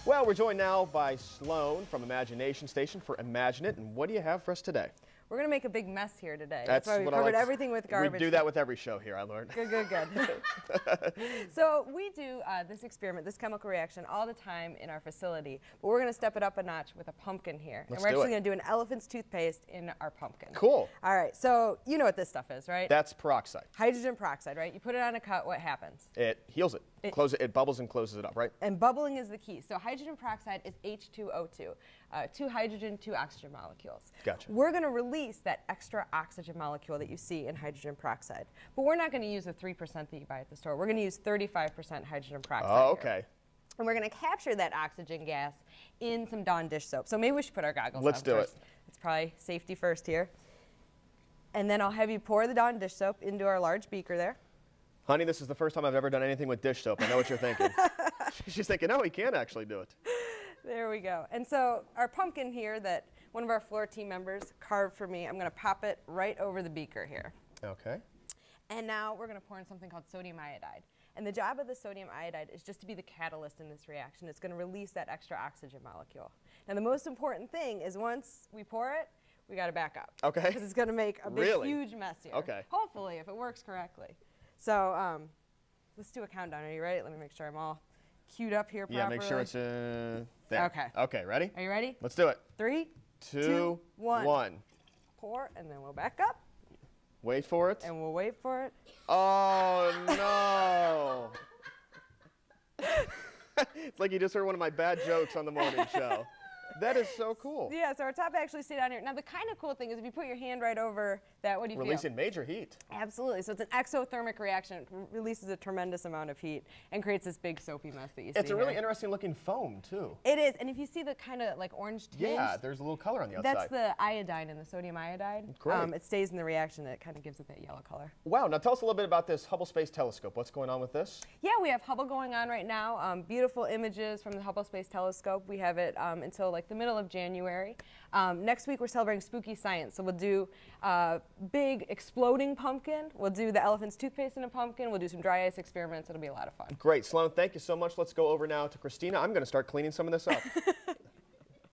Well, we're joined now by Sloan from Imagination Station for Imagine It. And what do you have for us today? We're going to make a big mess here today. That's why we what covered I like. everything with garbage. We do that with every show here, I learned. Good, good, good. So we do this experiment, this chemical reaction, all the time in our facility. But we're going to step it up a notch with a pumpkin here. Let's and we're do actually it. going to do an elephant's toothpaste in our pumpkin. Cool. All right, so you know what this stuff is, right? That's peroxide. Hydrogen peroxide, right? You put it on a cut, what happens? It heals it. It bubbles and closes it up, right? And bubbling is the key. So hydrogen peroxide is H2O2, 2 hydrogen, 2 oxygen molecules. Gotcha. We're going to release that extra oxygen molecule that you see in hydrogen peroxide. But we're not going to use the 3% that you buy at the store. We're going to use 35% hydrogen peroxide. Oh, here. okay. And we're going to capture that oxygen gas in some Dawn dish soap. So maybe we should put our goggles on Let's do first. it. It's probably safety first here. And then I'll have you pour the Dawn dish soap into our large beaker there. Honey, this is the first time I've ever done anything with dish soap. I know what you're thinking. She's thinking, no, he can't actually do it. There we go. And so our pumpkin here that one of our floor team members carved for me, I'm going to pop it right over the beaker here. Okay. And now we're going to pour in something called sodium iodide. And the job of the sodium iodide is just to be the catalyst in this reaction. It's going to release that extra oxygen molecule. Now the most important thing is once we pour it, we got to back up. Okay. Because it's going to make a big, Really? huge mess here. Okay. Hopefully, if it works correctly. So let's do a countdown. Are you ready? Let me make sure I'm all queued up here properly. Yeah, make sure it's there. Okay. Okay, ready? Are you ready? Let's do it. 3, 2, 1. Pour, and then we'll back up. Wait for it. And we'll wait for it. Oh, no. It's like you just heard one of my bad jokes on the morning show. That is so cool. Yeah, so our top actually stayed on here. Now the kind of cool thing is if you put your hand right over that, what do you feel? Releasing major heat. Absolutely. So it's an exothermic reaction. It releases a tremendous amount of heat and creates this big soapy mess that you see It's a really here. interesting looking foam, too. It is. And if you see the kind of like orange tinge, Yeah, there's a little color on the outside. that's the iodine in the sodium iodide. Great. It stays in the reaction and it kind of gives it that yellow color. Wow, now tell us a little bit about this Hubble Space Telescope. What's going on with this? Yeah, we have Hubble going on right now. Beautiful images from the Hubble Space Telescope. We have it until like the middle of January. Next week we're celebrating spooky science, so we'll do big exploding pumpkin. We'll do the elephant's toothpaste in a pumpkin. We'll do some dry ice experiments. It'll be a lot of fun. Great, Sloan, thank you so much. Let's go over now to Christina. I'm going to start cleaning some of this up.